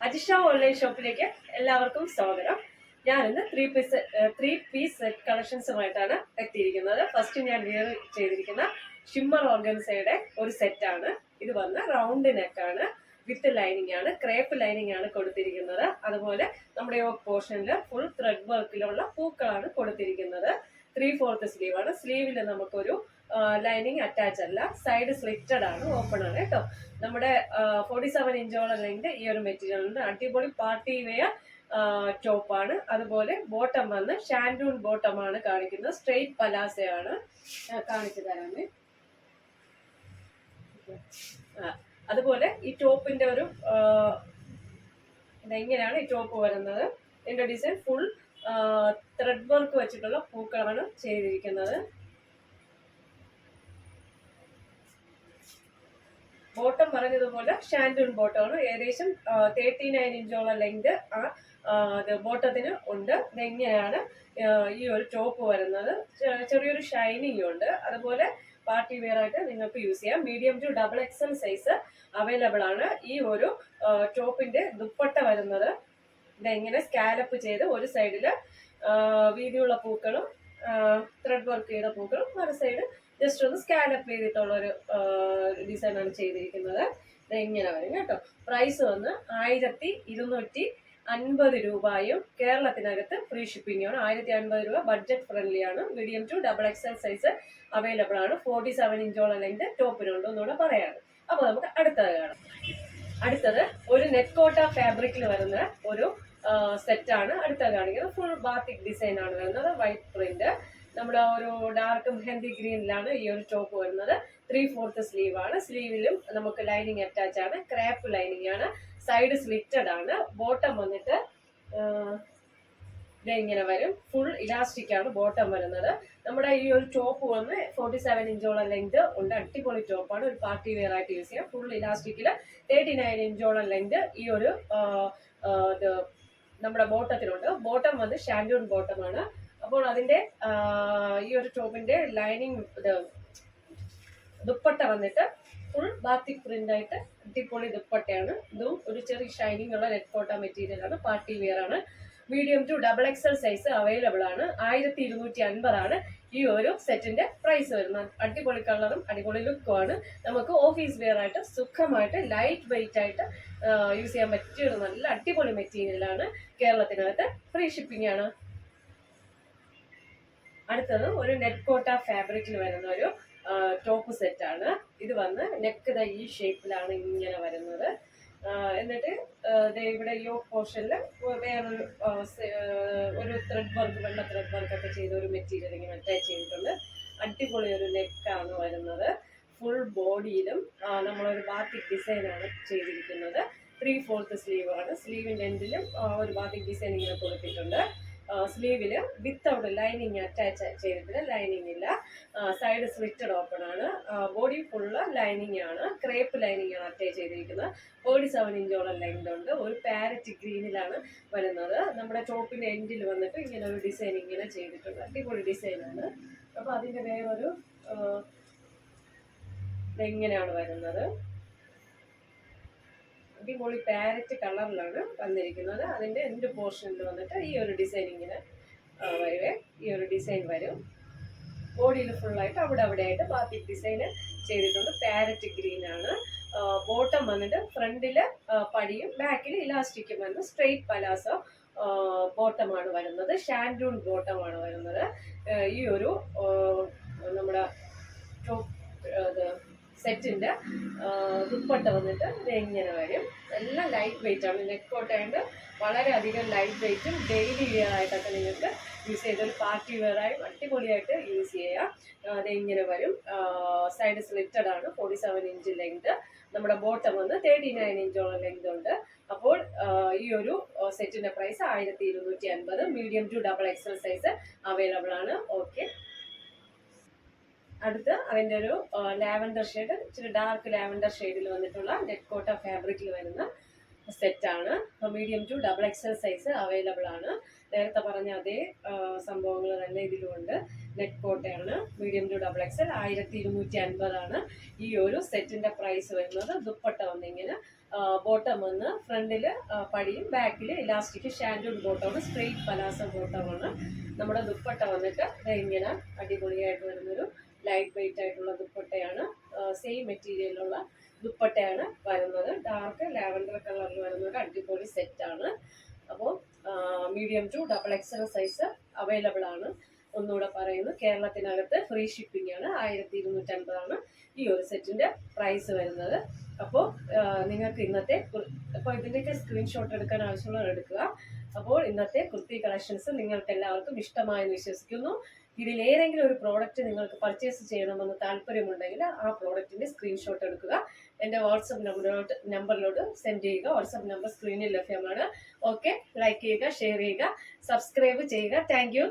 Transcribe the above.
Ajisha online ഷോപ്പിലേക്ക് എല്ലാവർക്കും സ്വാഗതം. ഞാനിന്ന് ത്രീ പീസ് സെറ്റ് കളക്ഷൻസുമായിട്ടാണ് എത്തിയിരിക്കുന്നത്. ഫസ്റ്റ് ഞാൻ വിയർ ചെയ്തിരിക്കുന്ന ഷിമ്മർ ഓർഗൻസയുടെ ഒരു സെറ്റാണ്. ഇത് വന്ന് റൗണ്ട് നെക്കാണ്, വിത്ത് ലൈനിങ് ആണ്, ക്രേപ്പ് ലൈനിങ് ആണ് കൊടുത്തിരിക്കുന്നത്. അതുപോലെ നമ്മുടെ യോക്ക് പോർഷനിൽ ഫുൾ ത്രെഡ് വർക്കിലുള്ള പൂക്കളാണ് കൊടുത്തിരിക്കുന്നത്. 3/4 സ്ലീവ് ആണ്. സ്ലീവിൽ നമുക്കൊരു ലൈനിങ് അറ്റാച്ച് അല്ല, സൈഡ് സ്ലിറ്റഡ് ആണ്, ഓപ്പൺ ആണ് കേട്ടോ. നമ്മുടെ 47 ഇഞ്ചോളം ലെങ്ത് ഈ ഒരു മെറ്റീരിയലിന്റെ അടിപൊളി പാർട്ടി വെയർ ടോപ്പാണ്. അതുപോലെ ബോട്ടം വന്ന് ഷാൻഡൂൺ ബോട്ടം ആണ് കാണിക്കുന്നത്. സ്ട്രെയിറ്റ് പലാസയാണ് കാണിച്ചു തരാമേ. അതുപോലെ ഈ ടോപ്പിന്റെ ഒരു ഇതെങ്ങനെയാണ് ഈ ടോപ്പ് വരുന്നത്. ഇതിന്റെ ഡിസൈൻ ഫുൾ ത്രെഡ് വർക്ക് വെച്ചിട്ടുള്ള പൂക്കളാണ് ചെയ്തിരിക്കുന്നത്. ബോട്ടം പറഞ്ഞതുപോലെ ഷാൻഡൂൺ ബോട്ടം ആണ്. ഏകദേശം 39 ഇഞ്ചോളം ലെങ്ത് ബോട്ടത്തിന് ഉണ്ട്. ഇതെങ്ങനെയാണ് ഈ ഒരു ടോപ്പ് വരുന്നത്. ചെറിയൊരു ഷൈനിങ് ഉണ്ട്. അതുപോലെ പാർട്ടി വെയർ ആയിട്ട് നിങ്ങൾക്ക് യൂസ് ചെയ്യാം. Medium to XXL size available ആണ്. ഈ ഒരു ടോപ്പിന്റെ ദുപ്പട്ട വരുന്നത് ഇതെങ്ങനെ സ്കാലപ്പ് ചെയ്ത് ഒരു സൈഡില് വീതിയുള്ള പൂക്കളും ത്രെഡ് വർക്ക് ചെയ്ത പൂക്കളും മറു സൈഡ് ജസ്റ്റ് ഒന്ന് സ്കാലപ്പ് ചെയ്തിട്ടുള്ള ഒരു ഡിസൈനാണ് ചെയ്തിരിക്കുന്നത്. ഇതെങ്ങനെ വരും കേട്ടോ. പ്രൈസ് വന്ന് 1250 രൂപയും കേരളത്തിനകത്ത് ഫ്രീ ഷിപ്പിംഗ് ആണ്. 1050 രൂപ ബഡ്ജറ്റ് ഫ്രണ്ട്ലി ആണ്. Medium to XXL size available ആണ്. 47 ഇഞ്ചോളം ലെങ്ത് ടോപ്പിനുണ്ട് എന്നൂടെ പറയാണ്. അപ്പൊ നമുക്ക് അടുത്തത് കാണാം. അടുത്തത് ഒരു നെറ്റ് കോട്ട ഫാബ്രിക്കിൽ വരുന്ന ഒരു സെറ്റാണ് അടുത്തത് കാണിക്കുന്നത്. ഫുൾ ബാത്തിക് ഡിസൈൻ ആണ് വരുന്നത്. വൈറ്റ് പ്രിന്റ്, നമ്മുടെ ഒരു ഡാർക്ക് മെഹന്തി ഗ്രീനിലാണ് ഈ ഒരു ടോപ്പ് വരുന്നത്. 3/4 സ്ലീവ് ആണ്. സ്ലീവിലും നമുക്ക് ലൈനിങ് അറ്റാച്ച് ആണ്, ക്രാപ്പ് ലൈനിങ് ആണ്, സൈഡ് സ്ലിറ്റഡ് ആണ്. ബോട്ടം വന്നിട്ട് ഇതെങ്ങനെ വരും, ഫുൾ ഇലാസ്റ്റിക് ആണ് ബോട്ടം വരുന്നത്. നമ്മുടെ ഈ ഒരു ടോപ്പ് വന്ന് 47 ഇഞ്ചോളം ലെങ്ത് ഉണ്ട്. അടിപൊളി ടോപ്പാണ്, ഒരു പാർട്ടി വെയർ ആയിട്ട് യൂസ് ചെയ്യാം. ഫുൾ ഇലാസ്റ്റിക്കില് 39 ഇഞ്ചോളം ലെങ്ത് ഈ ഒരു നമ്മുടെ ബോട്ടത്തിലുണ്ട്. ബോട്ടം വന്ന് ഷാൻഡൂൺ ബോട്ടം ആണ്. അപ്പോൾ അതിന്റെ ഈ ഒരു ടോപ്പിന്റെ ലൈനിങ് ദുപ്പട്ട വന്നിട്ട് ഫുൾ ബാത്തിക് പ്രിന്റ് ആയിട്ട് അടിപൊളി ദുപ്പട്ടയാണ്. ഇതും ഒരു ചെറിയ ഷൈനിങ് ഉള്ള നെറ്റ് കോട്ട മെറ്റീരിയൽ ആണ്, പാർട്ടി വെയർ ആണ്. Medium to XXL size available ആണ്. 1250 ആണ് ഈ ഒരു സെറ്റിന്റെ പ്രൈസ് വരുന്നത്. അടിപൊളി കളറും അടിപൊളി ലുക്കും ആണ്. നമുക്ക് ഓഫീസ് വെയർ ആയിട്ട് സുഖമായിട്ട് ലൈറ്റ് വെയിറ്റ് ആയിട്ട് യൂസ് ചെയ്യാൻ പറ്റിയ ഒരു നല്ല അടിപൊളി മെറ്റീരിയൽ ആണ്. കേരളത്തിനകത്ത് ഫ്രീ ഷിപ്പിംഗ് ആണ്. അടുത്തത് ഒരു നെറ്റ് കോട്ട ഫാബ്രിക്കിൽ വരുന്ന ഒരു ടോപ്പ് സെറ്റ് ആണ്. ഇത് വന്ന് നെക്ക് ഈ ഷേപ്പിലാണ് ഇങ്ങനെ വരുന്നത്. എന്നിട്ട് ഇവിടെ യോ പോർഷനിൽ വേറൊരു ഒരു ത്രെഡ് വർക്ക്, വെള്ള ത്രെഡ് വർക്ക് ഒക്കെ ചെയ്ത ഒരു മെറ്റീരിയൽ ഇങ്ങനെ അറ്റാച്ച് ചെയ്തിട്ടുണ്ട്. അടിപൊളി ഒരു നെക്കാണ് വരുന്നത്. ഫുൾ ബോഡിയിലും നമ്മളൊരു ബാത്തിക് ഡിസൈനാണ് ചെയ്തിരിക്കുന്നത്. 3/4 സ്ലീവ് ആണ്. സ്ലീവിൻ്റെ എൻഡിലും ഒരു ബാത്തിക് ഡിസൈൻ ഇങ്ങനെ കൊടുത്തിട്ടുണ്ട്. സ്ലീവില് വിത്തൗട്ട് ലൈനിങ് അറ്റാച്ച് ചെയ്തിട്ടില്ല, ലൈനിങ് ഇല്ല. സൈഡ് സ്ലിറ്റഡ് ഓപ്പൺ ആണ്. ബോഡി ഫുള്ള് ലൈനിങ് ആണ്, ക്രേപ്പ് ലൈനിങ് ആണ് അറ്റാച്ച് ചെയ്തിരിക്കുന്നത്. 47 ഇഞ്ചോളം ലെങ്ത് ഉണ്ട്. ഒരു പാരറ്റ് ഗ്രീനിലാണ് വരുന്നത്. നമ്മുടെ ടോപ്പിന്റെ എൻഡിൽ വന്നിട്ട് ഇങ്ങനെ ഒരു ഡിസൈൻ ഇങ്ങനെ ചെയ്തിട്ടുണ്ട്. അടിപൊളി ഡിസൈനാണ്. അപ്പൊ അതിന്റെ വേറൊരു ഇതെങ്ങനെയാണ് വരുന്നത്. അടിപൊളി പാരറ്റ് കളറിലാണ് വന്നിരിക്കുന്നത്. അതിന്റെ എൻഡ് പോർഷനിൽ വന്നിട്ട് ഈ ഒരു ഡിസൈൻ ഇങ്ങനെ വരുവേ, ഈ ഒരു ഡിസൈൻ വരും. ബോഡിയിൽ ഫുള്ളായിട്ട് അവിടെ ആയിട്ട് ബാത്തിക് ഡിസൈൻ ചെയ്തിട്ടുണ്ട്. പാരറ്റ് ഗ്രീൻ ആണ്. ബോട്ടം വന്നിട്ട് ഫ്രണ്ടില് പടിയും ബാക്കിൽ ഇലാസ്റ്റിക്കും വരുന്നത്. സ്ട്രെയിറ്റ് പലാസോ ബോട്ടമാണ് വരുന്നത്. ഷാൻഡൂൺ ബോട്ടമാണ് വരുന്നത്. ഈ ഒരു നമ്മുടെ സെറ്റിന്റെ ദുപ്പട്ട വന്നിട്ട് ഇത് എങ്ങനെ വരും. എല്ലാം ലൈറ്റ് വെയിറ്റ് ആണ്. നെക്ക് കോട്ടയുണ്ട്, വളരെയധികം ലൈറ്റ് വെയിറ്റും ഡെയിലി വെയർ ആയിട്ടൊക്കെ നിങ്ങൾക്ക് യൂസ് ചെയ്ത് ഒരു പാർട്ടി വെയർ ആയി അടിപൊളിയായിട്ട് യൂസ് ചെയ്യാം. അതെങ്ങനെ വരും. സൈഡ് സ്ലിറ്റഡ് ആണ്. 47 ഇഞ്ച് ലെങ്ത്. നമ്മുടെ ബോട്ടം വന്ന് 39 ഇഞ്ചോളം ലെങ്ത് ഉണ്ട്. അപ്പോൾ ഈ ഒരു സെറ്റിന്റെ price 1250. Medium to XXL size available ആണ്. ഓക്കെ, അടുത്ത് അതിൻ്റെ ഒരു ലാവൻഡർ ഷെയ്ഡ്, ഇച്ചിരി ഡാർക്ക് ലാവൻഡർ ഷെയ്ഡിൽ വന്നിട്ടുള്ള നെറ്റ് കോട്ട ഫാബ്രിക്കിൽ വരുന്ന സെറ്റാണ്. Medium to XXL size available ആണ്. നേരത്തെ പറഞ്ഞ അതേ സംഭവങ്ങൾ തന്നെ ഇതിലുമുണ്ട്. നെറ്റ് കോട്ടയാണ്. മീഡിയം ടു ഡബിൾ എക്സൽ 1250 ഈ ഒരു സെറ്റിന്റെ പ്രൈസ് വരുന്നത്. ദുപ്പട്ട വന്നിങ്ങനെ ബോട്ടം വന്ന് ഫ്രണ്ടില് പടിയും ബാക്കിൽ ഇലാസ്റ്റിക് ഷാൻഡൂൺ ബോട്ടമാണ്. സ്ട്രെയിറ്റ് പലാസോ ബോട്ടമാണ്. നമ്മുടെ ദുപ്പട്ട വന്നിട്ട് ഇങ്ങനെ അടിപൊളിയായിട്ട് വരുന്നൊരു ലൈറ്റ് വെയിറ്റ് ആയിട്ടുള്ള ദുപ്പട്ടയാണ്. സെയിം മെറ്റീരിയലുള്ള ദുപ്പട്ടയാണ് വരുന്നത്. ഡാർക്ക് ലാവൻഡർ കളറിൽ വരുന്ന ഒരു അടിപൊളി സെറ്റാണ്. അപ്പോൾ medium to double XL size available ആണ്. ഒന്നുകൂടെ പറയുന്നു, കേരളത്തിനകത്ത് ഫ്രീ ഷിപ്പിംഗ് ആണ്. 1250 ഈ ഒരു സെറ്റിന്റെ പ്രൈസ് വരുന്നത്. അപ്പോൾ നിങ്ങൾക്ക് ഇന്നത്തെ അപ്പോൾ ഇതിൻ്റെയൊക്കെ സ്ക്രീൻഷോട്ട് എടുക്കാൻ ആവശ്യമുള്ളവർ എടുക്കുക. അപ്പോൾ ഇന്നത്തെ കുർത്തി കളക്ഷൻസ് നിങ്ങൾക്ക് എല്ലാവർക്കും ഇഷ്ടമായെന്ന് വിശ്വസിക്കുന്നു. ഇതിലേതെങ്കിലും ഒരു പ്രോഡക്റ്റ് നിങ്ങൾക്ക് പർച്ചേസ് ചെയ്യണമെന്ന് താല്പര്യമുണ്ടെങ്കിൽ ആ പ്രോഡക്റ്റിന്റെ സ്ക്രീൻഷോട്ട് എടുക്കുക. എൻ്റെ വാട്സപ്പ് നമ്പറിലോട്ട് സെൻഡ് ചെയ്യുക. വാട്സപ്പ് നമ്പർ സ്ക്രീനിൽ ലഭ്യമാണ്. ഓക്കെ, ലൈക്ക് ചെയ്യുക, ഷെയർ ചെയ്യുക, സബ്സ്ക്രൈബ് ചെയ്യുക. Thank you.